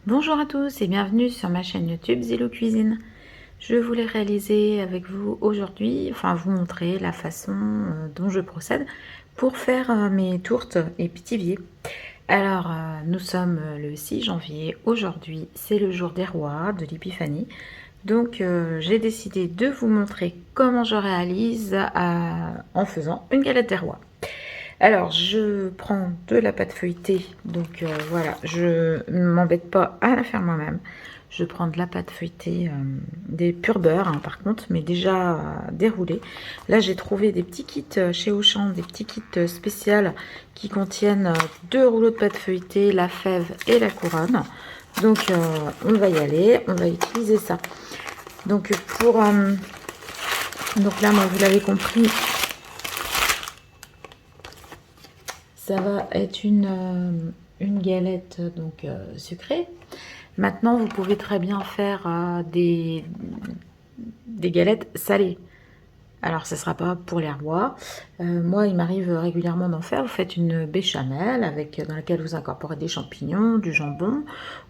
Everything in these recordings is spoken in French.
Bonjour à tous et bienvenue sur ma chaîne YouTube Zelo Cuisine. Je voulais réaliser avec vous aujourd'hui, enfin vous montrer la façon dont je procède pour faire mes tourtes et pithiviers. Alors nous sommes le 6 janvier, aujourd'hui c'est le jour des rois, de l'épiphanie. Donc j'ai décidé de vous montrer comment je réalise en faisant une galette des rois. Alors, je prends de la pâte feuilletée, donc voilà, je ne m'embête pas à la faire moi-même. Je prends de la pâte feuilletée, des purs beurre hein, par contre, mais déjà déroulés. Là, j'ai trouvé des petits kits chez Auchan, des petits kits spéciaux qui contiennent 2 rouleaux de pâte feuilletée, la fève et la couronne. Donc, on va y aller, on va utiliser ça. Donc, donc là, moi, vous l'avez compris, ça va être une galette donc sucrée. Maintenant, vous pouvez très bien faire des galettes salées. Alors, ce ne sera pas pour les rois. Moi, il m'arrive régulièrement d'en faire. Vous faites une béchamel dans laquelle vous incorporez des champignons, du jambon,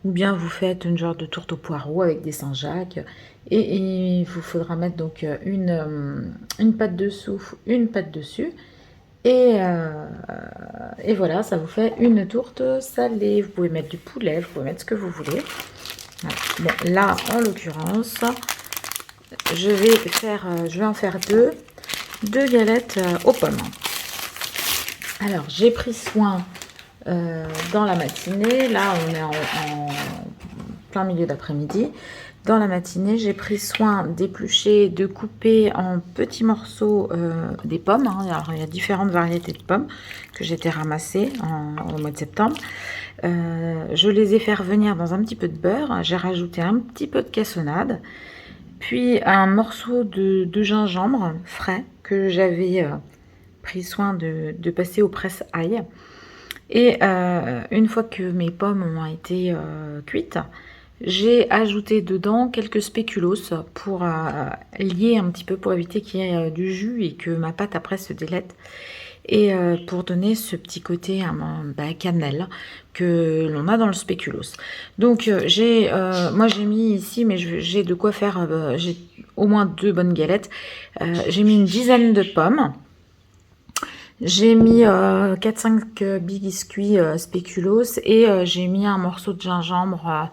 ou bien vous faites une genre de tourte au poireau avec des Saint-Jacques. Et il vous faudra mettre donc une pâte dessous, une pâte dessus. Et voilà, ça vous fait une tourte salée. Vous pouvez mettre du poulet, vous pouvez mettre ce que vous voulez. Voilà. Bon, là, en l'occurrence, je vais en faire deux galettes aux pommes. Alors, j'ai pris soin dans la matinée. Là, on est en plein milieu d'après-midi. Dans la matinée, j'ai pris soin d'éplucher, de couper en petits morceaux des pommes. Hein. Alors, il y a différentes variétés de pommes que j'étais ramassées au mois de septembre. Je les ai fait revenir dans un petit peu de beurre. J'ai rajouté un petit peu de cassonade. Puis un morceau de gingembre frais que j'avais pris soin de passer au presse-ail. Et une fois que mes pommes ont été cuites, j'ai ajouté dedans quelques spéculoos pour lier un petit peu, pour éviter qu'il y ait du jus et que ma pâte après se délète. Et pour donner ce petit côté cannelle que l'on a dans le spéculoos. Donc moi j'ai mis ici, mais j'ai de quoi faire, j'ai au moins 2 bonnes galettes. J'ai mis une dizaine de pommes. J'ai mis 4-5 biscuits spéculoos et j'ai mis un morceau de gingembre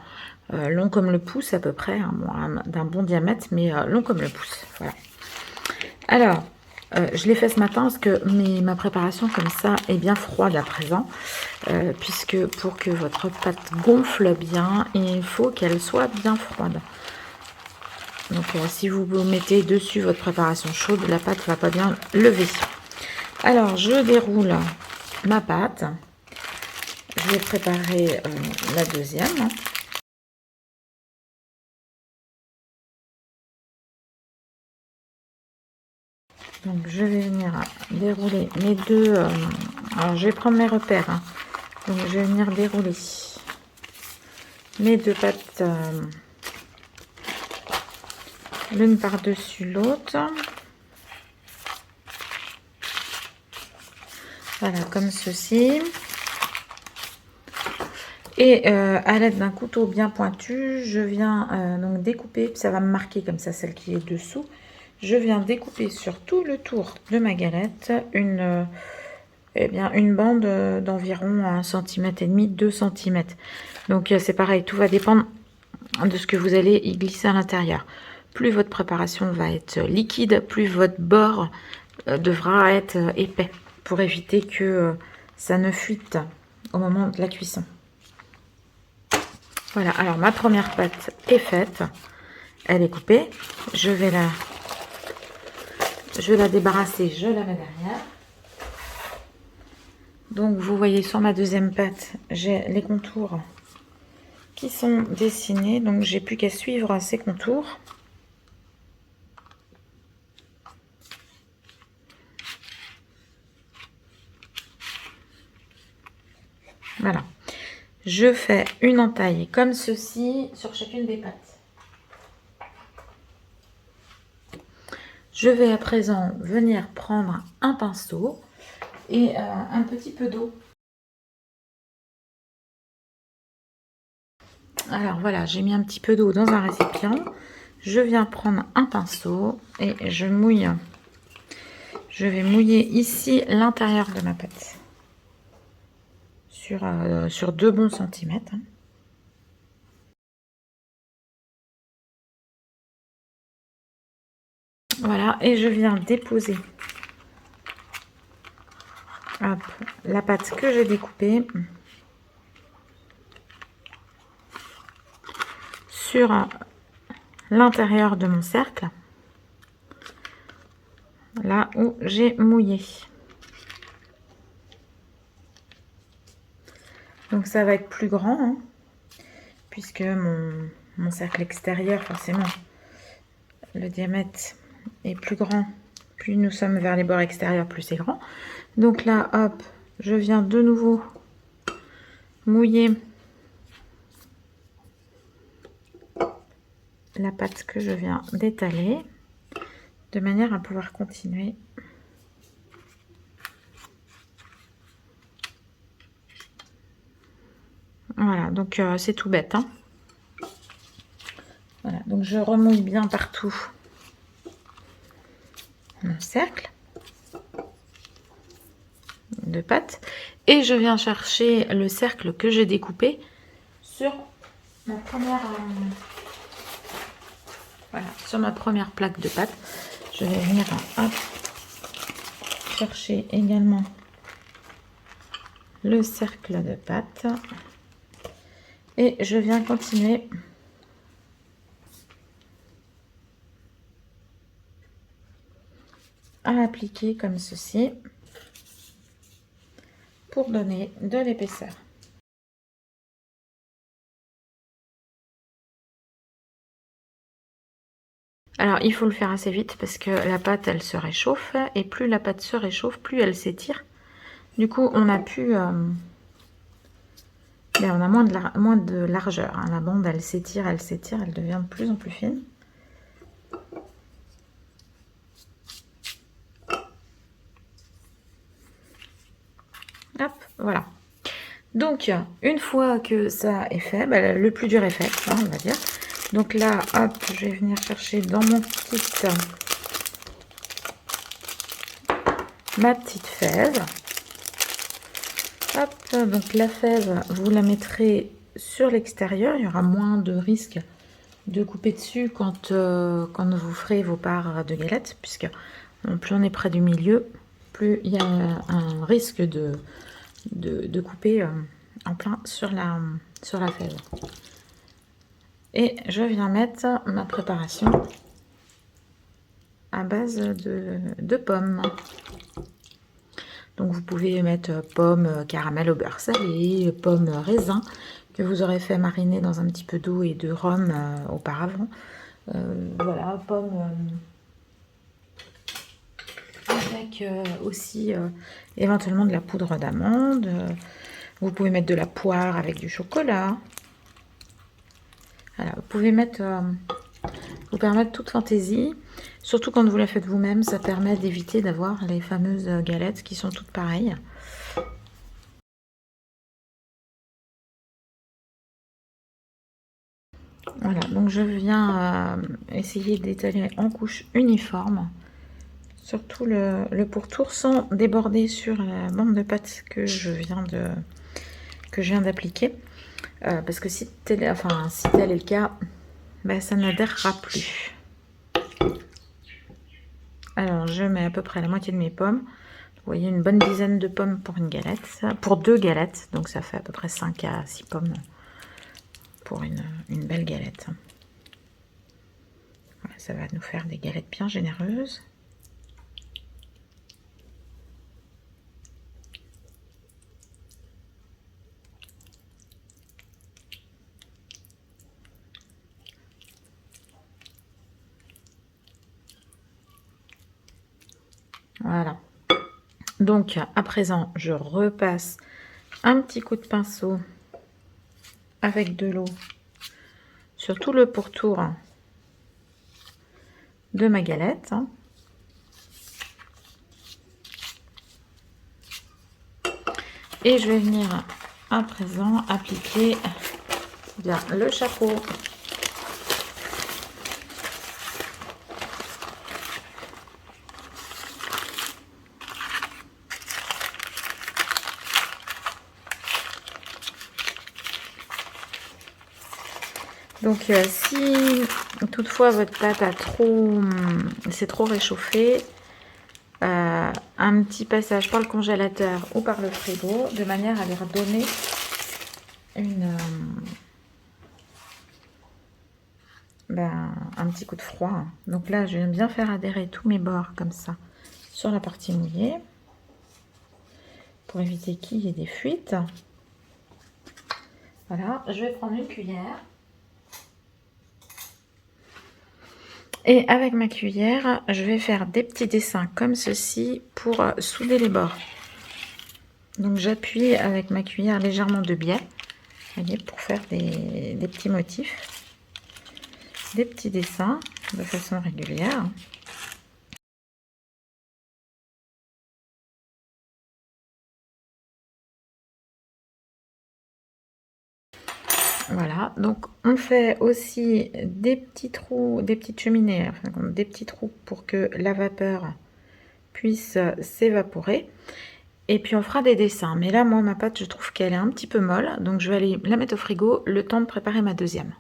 long comme le pouce à peu près, hein, d'un bon diamètre, mais long comme le pouce. Voilà. Alors, je l'ai fait ce matin parce que ma préparation comme ça est bien froide à présent, puisque pour que votre pâte gonfle bien, il faut qu'elle soit bien froide. Donc si vous mettez dessus votre préparation chaude, la pâte ne va pas bien lever. Alors, je déroule ma pâte. Je vais préparer la deuxième. Donc, je vais venir dérouler mes deux... alors, je vais prendre mes repères. Hein. Donc, je vais venir dérouler mes deux pâtes l'une par-dessus l'autre. Voilà, comme ceci. Et à l'aide d'un couteau bien pointu, je viens donc découper, ça va me marquer comme ça celle qui est dessous. Je viens découper sur tout le tour de ma galette une bande d'environ 1,5 cm, 2 cm. Donc c'est pareil, tout va dépendre de ce que vous allez y glisser à l'intérieur. Plus votre préparation va être liquide, plus votre bord devra être épais pour éviter que ça ne fuite au moment de la cuisson. Voilà, alors ma première pâte est faite, elle est coupée, je vais la débarrasser, je la mets derrière. Donc vous voyez sur ma deuxième pâte, j'ai les contours qui sont dessinés, donc j'ai plus qu'à suivre ces contours. Voilà, je fais une entaille comme ceci sur chacune des pâtes. Je vais à présent venir prendre un pinceau et un petit peu d'eau. Alors voilà, j'ai mis un petit peu d'eau dans un récipient. Je viens prendre un pinceau et je mouille. Je vais mouiller ici l'intérieur de ma pâte. Sur 2 bons centimètres. Voilà, et je viens déposer hop, la pâte que j'ai découpée sur l'intérieur de mon cercle, là où j'ai mouillé. Donc ça va être plus grand, hein, puisque mon cercle extérieur, forcément, le diamètre est plus grand. Plus nous sommes vers les bords extérieurs, plus c'est grand. Donc là, hop, je viens de nouveau mouiller la pâte que je viens d'étaler, de manière à pouvoir continuer. Voilà, donc c'est tout bête, hein. Voilà, donc je remouille bien partout mon cercle de pâte et je viens chercher le cercle que j'ai découpé sur ma première voilà, sur ma première plaque de pâte. Je vais venir hop, chercher également le cercle de pâte et je viens continuer à appliquer comme ceci pour donner de l'épaisseur. Alors il faut le faire assez vite parce que la pâte elle se réchauffe et plus la pâte se réchauffe, plus elle s'étire. Du coup on a plus on a moins de largeur, hein. La bande elle s'étire, elle devient de plus en plus fine. Hop, voilà. Donc une fois que ça est fait, le plus dur est fait, hein, on va dire. Donc là, hop, je vais venir chercher dans mon kit ma petite fève. Hop, donc la fève, vous la mettrez sur l'extérieur. Il y aura moins de risque de couper dessus quand vous ferez vos parts de galettes, puisque plus on est près du milieu, plus il y a un risque de couper en plein sur la fève. Et je viens mettre ma préparation à base de pommes. Donc vous pouvez mettre pommes caramel au beurre salé, pommes raisin que vous aurez fait mariner dans un petit peu d'eau et de rhum auparavant. Voilà, pommes avec aussi éventuellement de la poudre d'amande. Vous pouvez mettre de la poire avec du chocolat. Voilà, vous pouvez mettre, vous permettre toute fantaisie. Surtout quand vous la faites vous-même, ça permet d'éviter d'avoir les fameuses galettes qui sont toutes pareilles. Voilà, donc je viens essayer d'étaler en couche uniforme sur tout le pourtour sans déborder sur la bande de pâte que je viens d'appliquer. Parce que si tel est le cas, ça n'adhérera plus. Alors je mets à peu près la moitié de mes pommes. Vous voyez, une bonne dizaine de pommes pour une galette, pour 2 galettes, donc ça fait à peu près 5 à 6 pommes pour une belle galette. Voilà, ça va nous faire des galettes bien généreuses. Voilà. Donc à présent, je repasse un petit coup de pinceau avec de l'eau sur tout le pourtour de ma galette. Et je vais venir à présent appliquer bien le chapeau. Donc si toutefois votre pâte s'est trop réchauffée, un petit passage par le congélateur ou par le frigo, de manière à lui redonner un petit coup de froid. Donc là, je viens bien faire adhérer tous mes bords comme ça sur la partie mouillée pour éviter qu'il y ait des fuites. Voilà, je vais prendre une cuillère. Et avec ma cuillère, je vais faire des petits dessins comme ceci pour souder les bords. Donc j'appuie avec ma cuillère légèrement de biais, voyez, pour faire des petits motifs, des petits dessins de façon régulière. Voilà, donc on fait aussi des petits trous, des petites cheminées, enfin, des petits trous pour que la vapeur puisse s'évaporer. Et puis on fera des dessins. Mais là, moi, ma pâte, je trouve qu'elle est un petit peu molle. Donc je vais aller la mettre au frigo, le temps de préparer ma deuxième.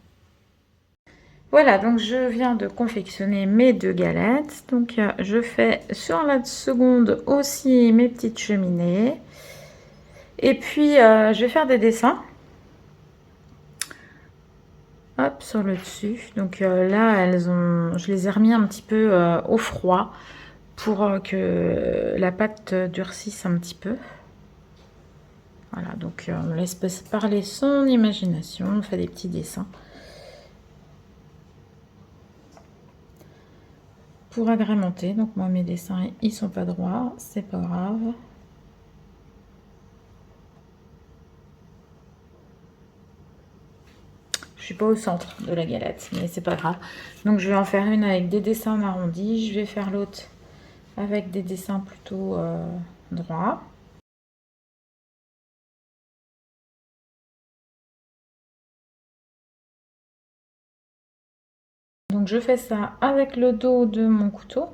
Voilà, donc je viens de confectionner mes 2 galettes. Donc je fais sur la seconde aussi mes petites cheminées. Et puis je vais faire des dessins. Hop, sur le dessus. Donc là, je les ai remis un petit peu au froid pour que la pâte durcisse un petit peu. Voilà, donc on laisse parler son imagination, on fait des petits dessins. Pour agrémenter, donc moi mes dessins, ils sont pas droits, c'est pas grave. Je suis pas au centre de la galette, mais c'est pas grave. Donc je vais en faire une avec des dessins arrondis, je vais faire l'autre avec des dessins plutôt droits. Donc je fais ça avec le dos de mon couteau.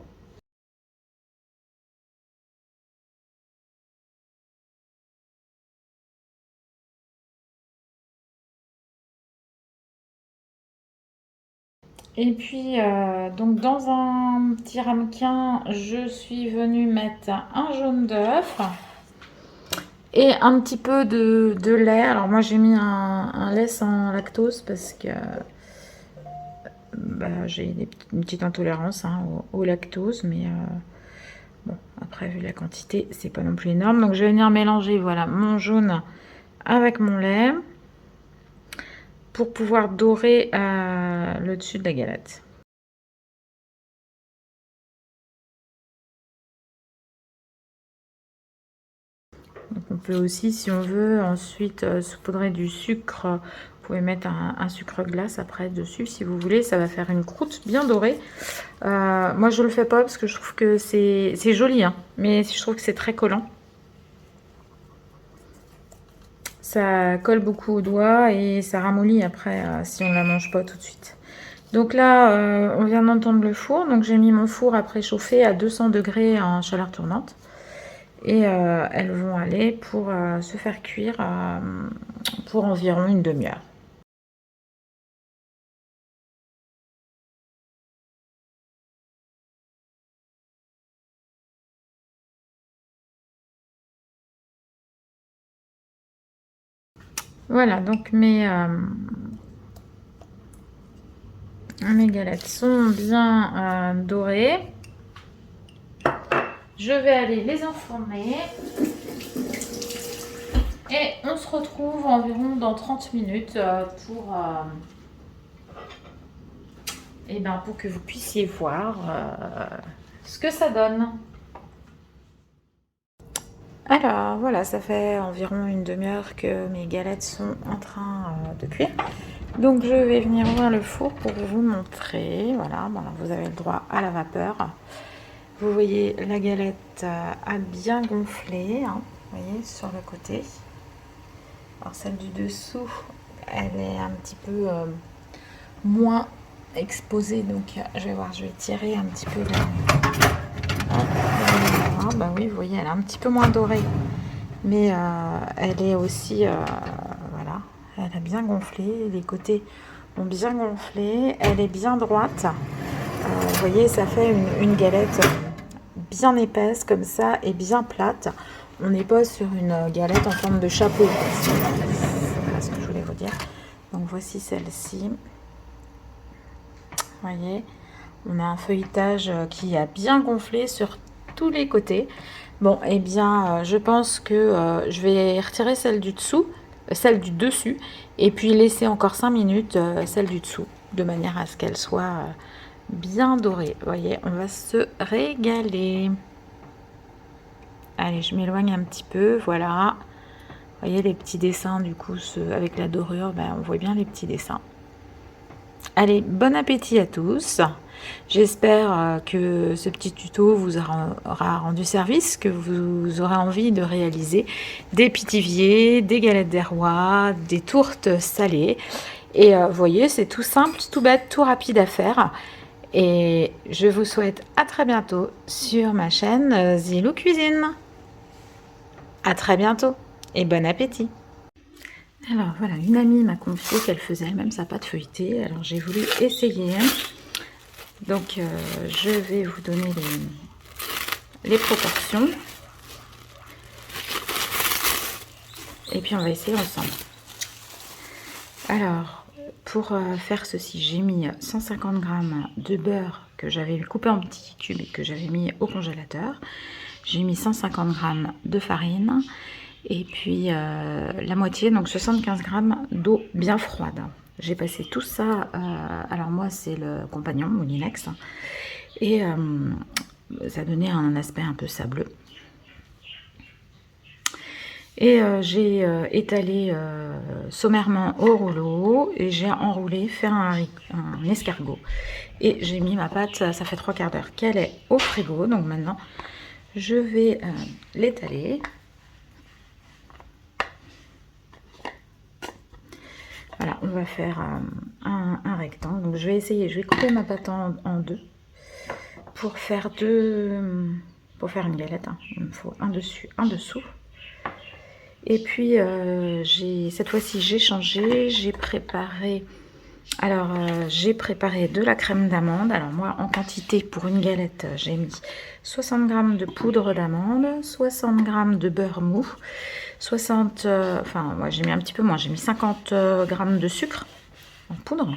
Et puis, donc dans un petit ramequin, je suis venue mettre un jaune d'œuf et un petit peu de lait. Alors moi j'ai mis un lait sans lactose parce que j'ai une petite intolérance au lactose, mais bon, après vu la quantité, c'est pas non plus énorme. Donc je vais venir mélanger, voilà, mon jaune avec mon lait pour pouvoir dorer le dessus de la galette. Donc on peut aussi, si on veut, ensuite saupoudrer du sucre. Vous pouvez mettre un sucre glace après dessus si vous voulez. Ça va faire une croûte bien dorée. Moi je le fais pas parce que je trouve que c'est joli, hein, mais je trouve que c'est très collant. Ça colle beaucoup aux doigts et ça ramollit après si on la mange pas tout de suite. Donc là, on vient d'entendre le four. Donc j'ai mis mon four à préchauffer à 200 degrés en chaleur tournante. Et elles vont aller pour se faire cuire pour environ une demi-heure. Voilà, donc mes galettes sont bien dorées. Je vais aller les enfourner. Et on se retrouve environ dans 30 minutes pour que vous puissiez voir ce que ça donne. Alors voilà, ça fait environ une demi-heure que mes galettes sont en train de cuire. Donc je vais venir ouvrir le four pour vous montrer. Voilà, bon, vous avez le droit à la vapeur. Vous voyez, la galette a bien gonflé, hein, vous voyez, sur le côté. Alors celle du dessous, elle est un petit peu moins exposée. Donc je vais voir, je vais tirer un petit peu bah oui, vous voyez, elle est un petit peu moins dorée. Mais elle est aussi, voilà, elle a bien gonflé. Les côtés ont bien gonflé. Elle est bien droite. Vous voyez, ça fait une galette bien épaisse comme ça et bien plate. On n'est pas sur une galette en forme de chapeau. Voilà ce que je voulais vous dire. Donc voici celle-ci. Vous voyez, on a un feuilletage qui a bien gonflé sur tous les côtés. Bon, eh bien, je pense que je vais retirer celle du dessous, celle du dessus, et puis laisser encore 5 minutes celle du dessous, de manière à ce qu'elle soit bien dorée. Vous voyez, on va se régaler. Allez, je m'éloigne un petit peu, voilà. Vous voyez les petits dessins, du coup, avec la dorure, ben, on voit bien les petits dessins. Allez, bon appétit à tous. J'espère que ce petit tuto vous aura rendu service, que vous aurez envie de réaliser des pitiviers, des galettes des rois, des tourtes salées. Et vous voyez, c'est tout simple, tout bête, tout rapide à faire. Et je vous souhaite à très bientôt sur ma chaîne Zilou Cuisine. À très bientôt et bon appétit. Alors voilà, une amie m'a confié qu'elle faisait elle-même sa pâte feuilletée. Alors j'ai voulu essayer. Donc je vais vous donner les proportions. Et puis on va essayer ensemble. Alors pour faire ceci, j'ai mis 150 g de beurre que j'avais coupé en petits cubes et que j'avais mis au congélateur. J'ai mis 150 g de farine. Et puis la moitié, donc 75 g d'eau bien froide. J'ai passé tout ça, alors moi c'est le compagnon, Moulinex, et ça donnait un aspect un peu sableux. Et j'ai étalé sommairement au rouleau et j'ai enroulé, fait un escargot. Et j'ai mis ma pâte, ça fait 3 quarts d'heure qu'elle est au frigo. Donc maintenant, je vais l'étaler. Voilà, on va faire un rectangle. Donc je vais essayer, je vais couper ma pâte en deux pour faire pour faire une galette. Hein. Il me faut un dessus, un dessous. Et puis cette fois-ci j'ai changé, j'ai préparé. Alors j'ai préparé de la crème d'amande. Alors moi en quantité pour une galette, j'ai mis 60 g de poudre d'amande, 60 g de beurre mou. 60, enfin ouais, j'ai mis un petit peu moins, j'ai mis 50 g de sucre en poudre.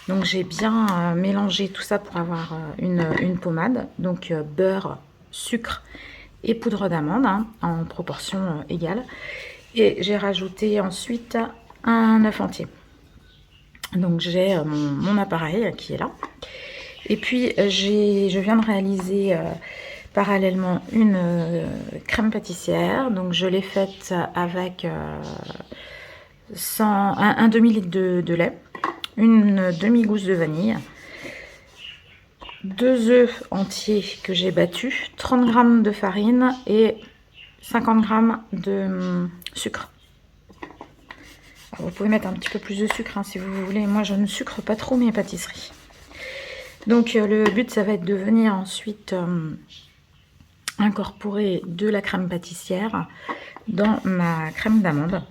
Donc j'ai bien mélangé tout ça pour avoir une pommade. Donc beurre, sucre et poudre d'amande hein, en proportion égale. Et j'ai rajouté ensuite un œuf entier. Donc j'ai mon appareil qui est là. Et puis je viens de réaliser parallèlement une crème pâtissière. Donc je l'ai faite avec un demi-litre de lait, une demi-gousse de vanille, 2 œufs entiers que j'ai battus, 30 g de farine et 50 g de sucre. Alors, vous pouvez mettre un petit peu plus de sucre hein, si vous voulez. Moi je ne sucre pas trop mes pâtisseries. Donc le but ça va être de venir ensuite incorporer de la crème pâtissière dans ma crème d'amande.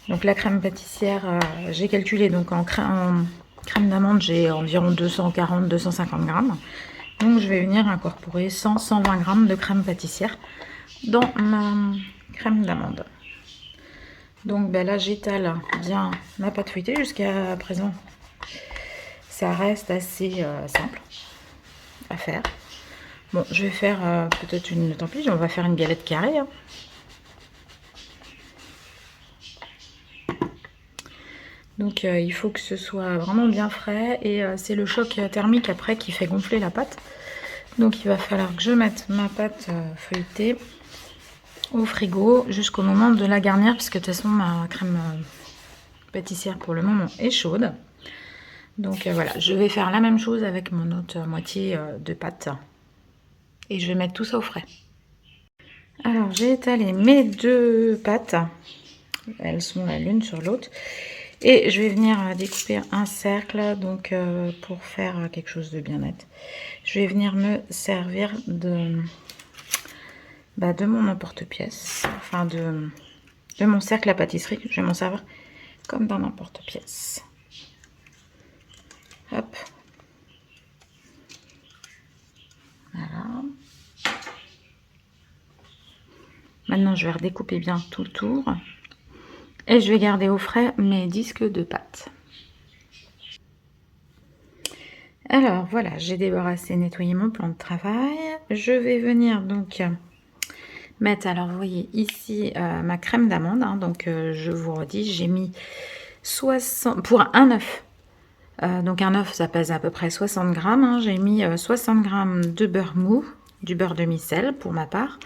Donc la crème pâtissière, j'ai calculé, donc en crème d'amande, j'ai environ 240-250 g. Donc je vais venir incorporer 100-120 g de crème pâtissière dans ma crème d'amande. Donc ben là, j'étale bien ma pâte feuilletée. Jusqu'à présent, ça reste assez simple à faire. Bon, je vais faire peut-être tant pis, on va faire une galette carrée. Hein. Donc il faut que ce soit vraiment bien frais et c'est le choc thermique après qui fait gonfler la pâte. Donc il va falloir que je mette ma pâte feuilletée au frigo jusqu'au moment de la garnir, puisque de toute façon ma crème pâtissière pour le moment est chaude. Donc voilà, je vais faire la même chose avec mon autre moitié de pâte et je vais mettre tout ça au frais. Alors j'ai étalé mes deux pâtes, elles sont l'une sur l'autre. Et je vais venir découper un cercle, donc pour faire quelque chose de bien net. Je vais venir me servir de mon emporte-pièce, enfin de mon cercle à pâtisserie. Je vais m'en servir comme d'un emporte-pièce. Hop. Voilà. Maintenant, je vais redécouper bien tout le tour. Et je vais garder au frais mes disques de pâte. Alors voilà, j'ai débarrassé, nettoyé mon plan de travail. Je vais venir donc mettre, alors vous voyez ici ma crème d'amande. Hein, donc je vous redis, j'ai mis 60 pour un œuf. Donc un œuf, ça pèse à peu près 60 grammes. Hein, j'ai mis 60 grammes de beurre mou, du beurre demi-sel pour ma part,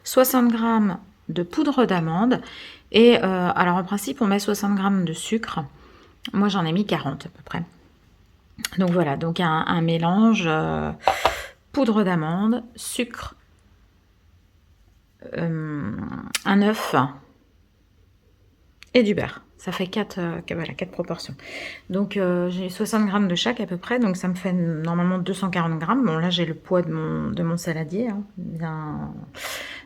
60 grammes de poudre d'amande. Et alors en principe, on met 60 grammes de sucre. Moi, j'en ai mis 40 à peu près. Donc voilà, donc un mélange poudre d'amande, sucre, un œuf et du beurre. Ça fait 4 proportions. Donc j'ai 60 grammes de chaque à peu près, donc ça me fait normalement 240 grammes. Bon là j'ai le poids de mon saladier, hein, bien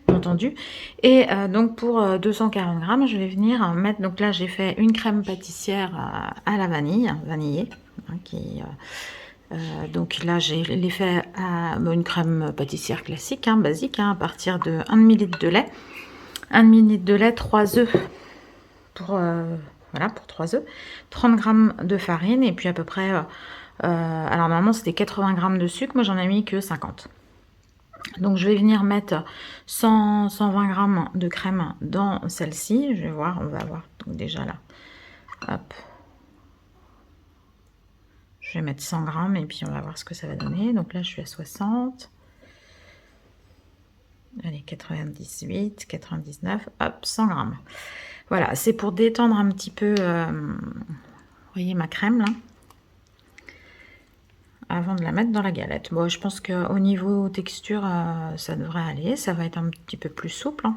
entendu. Et donc pour 240 grammes, je vais venir mettre, donc là j'ai fait une crème pâtissière à la vanille, vanillée, hein, donc là j'ai l'ai fait à une crème pâtissière classique, hein, basique, hein, à partir de 1 ml de lait. 1 ml de lait, 3 œufs pour, voilà, pour 3 œufs, 30 grammes de farine et puis à peu près, alors normalement c'était 80 grammes de sucre, moi j'en ai mis que 50. Donc je vais venir mettre 120 grammes de crème dans celle-ci, je vais voir, on va voir, donc déjà là, hop. Je vais mettre 100 grammes et puis on va voir ce que ça va donner. Donc là je suis à 60. Allez, 98, 99, hop, 100 grammes. Voilà, c'est pour détendre un petit peu, vous voyez ma crème là, avant de la mettre dans la galette. Bon, je pense qu'au niveau texture, ça devrait aller, ça va être un petit peu plus souple. Hein.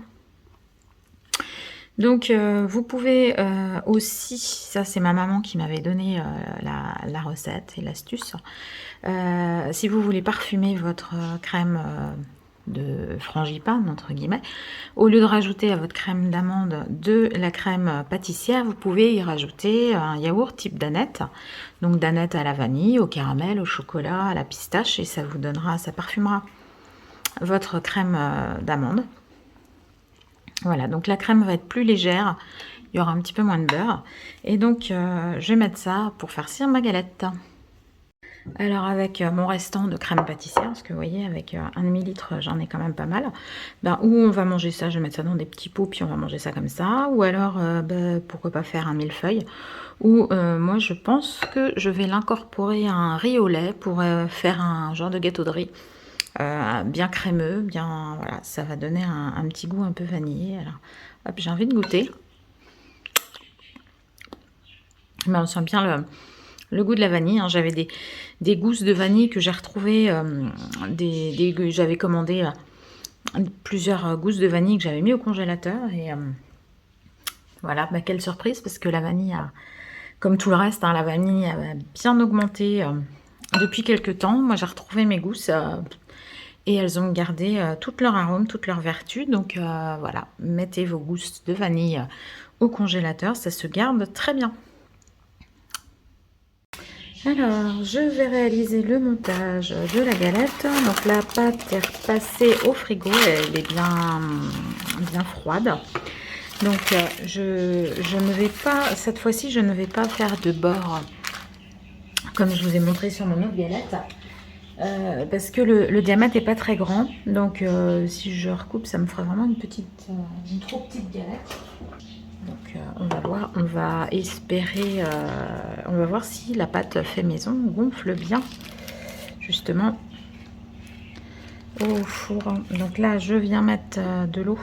Donc, vous pouvez aussi, ça c'est ma maman qui m'avait donné la recette et l'astuce, si vous voulez parfumer votre crème de frangipane, entre guillemets, au lieu de rajouter à votre crème d'amande de la crème pâtissière, vous pouvez y rajouter un yaourt type danette, donc danette à la vanille, au caramel, au chocolat, à la pistache, et ça vous donnera, ça parfumera votre crème d'amande. Voilà, donc la crème va être plus légère, il y aura un petit peu moins de beurre, et donc je vais mettre ça pour farcir ma galette. Alors avec mon restant de crème pâtissière, parce que vous voyez avec 1 demi-litre j'en ai quand même pas mal, ben, ou on va manger ça, je vais mettre ça dans des petits pots puis on va manger ça comme ça, ou alors pourquoi pas faire un millefeuille, ou moi je pense que je vais l'incorporer à un riz au lait pour faire un genre de gâteau de riz bien crémeux, bien voilà, ça va donner un petit goût un peu vanillé. Alors hop, j'ai envie de goûter, mais on sent bien le goût de la vanille, hein. J'avais des gousses de vanille que j'ai retrouvées, j'avais commandé plusieurs gousses de vanille que j'avais mis au congélateur. Et voilà, bah, quelle surprise, parce que la vanille, comme tout le reste, hein, la vanille a bien augmenté depuis quelques temps. Moi j'ai retrouvé mes gousses et elles ont gardé tout leur arôme, toute leur vertu. Donc voilà, mettez vos gousses de vanille au congélateur, ça se garde très bien. Alors, je vais réaliser le montage de la galette. Donc la pâte est repassée au frigo, elle est bien froide. Donc je ne vais pas, cette fois-ci, je ne vais pas faire de bord comme je vous ai montré sur mon autre galette. Parce que le diamètre n'est pas très grand. Donc si je recoupe, ça me fera vraiment une trop petite galette. Donc on va voir, on va espérer, on va voir si la pâte fait maison gonfle bien justement au four. Donc là je viens mettre de l'eau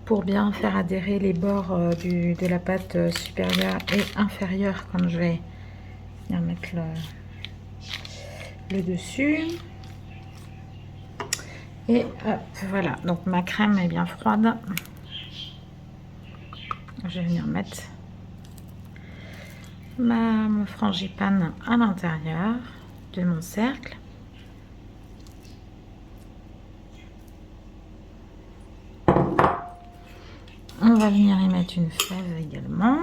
pour bien faire adhérer les bords de la pâte supérieure et inférieure quand je vais bien mettre le dessus. Et hop, voilà, donc ma crème est bien froide. Je vais venir mettre ma frangipane à l'intérieur de mon cercle. On va venir y mettre une fève également.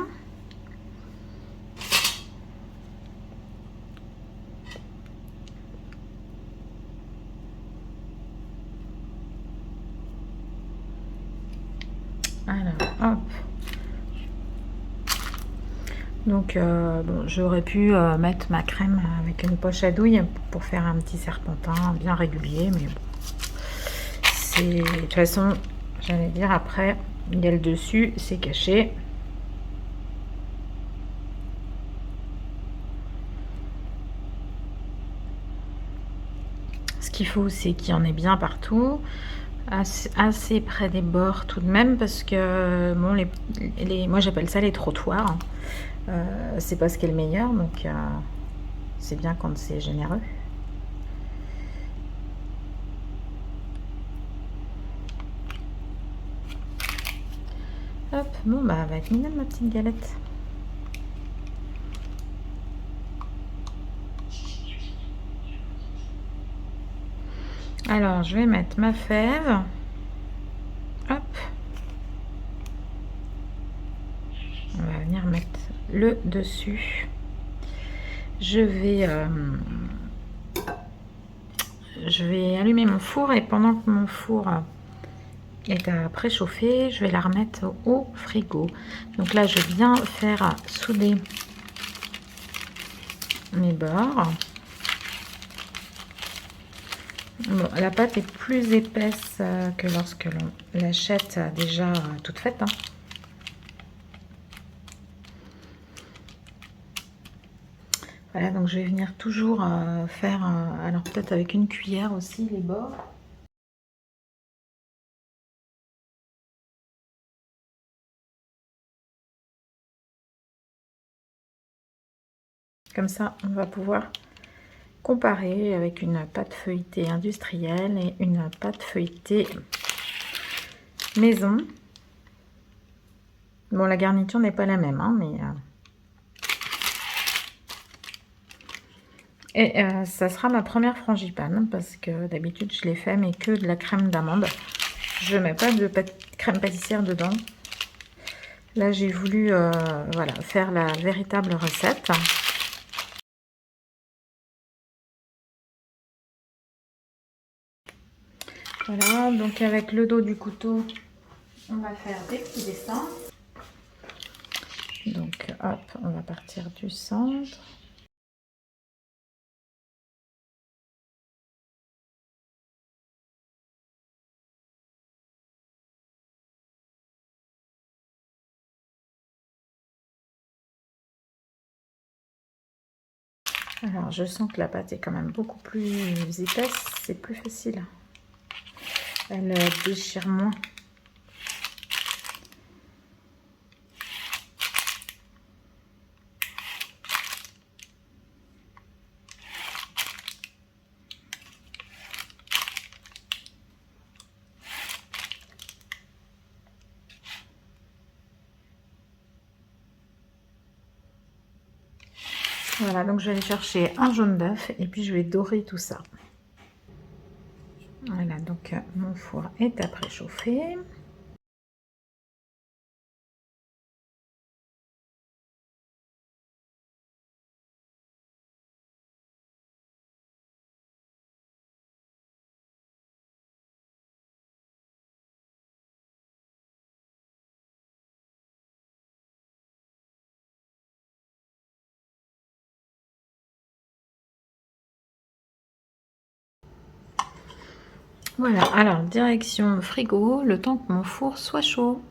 Alors, hop. Donc, bon, j'aurais pu mettre ma crème avec une poche à douille pour faire un petit serpentin bien régulier, mais bon. C'est, de toute façon, j'allais dire, après, il y a le dessus, c'est caché. Ce qu'il faut, c'est qu'il y en ait bien partout. Assez près des bords tout de même, parce que bon, moi j'appelle ça les trottoirs. C'est pas ce qui est le meilleur, donc c'est bien quand c'est généreux. Hop, bon bah elle va être mignonne ma petite galette. Alors je vais mettre ma fève. Hop. On va venir mettre le dessus. Je vais allumer mon four, et pendant que mon four est à préchauffer, je vais la remettre au frigo. Donc là je viens faire souder mes bords. Bon, la pâte est plus épaisse que lorsque l'on l'achète déjà toute faite, hein. Voilà, donc je vais venir toujours faire, alors peut-être avec une cuillère aussi, les bords. Comme ça, on va pouvoir comparer avec une pâte feuilletée industrielle et une pâte feuilletée maison. Bon, la garniture n'est pas la même, hein, mais... Et ça sera ma première frangipane, parce que d'habitude, je l'ai fait, mais que de la crème d'amande. Je ne mets pas de crème pâtissière dedans. Là, j'ai voulu voilà, faire la véritable recette. Voilà, donc avec le dos du couteau, on va faire des petits dessins. Donc hop, on va partir du centre. Alors je sens que la pâte est quand même beaucoup plus épaisse, c'est plus facile. Elle déchire moins. Voilà, donc je vais aller chercher un jaune d'œuf et puis je vais dorer tout ça. Voilà, donc mon four est à préchauffer. Voilà, alors direction frigo, le temps que mon four soit chaud.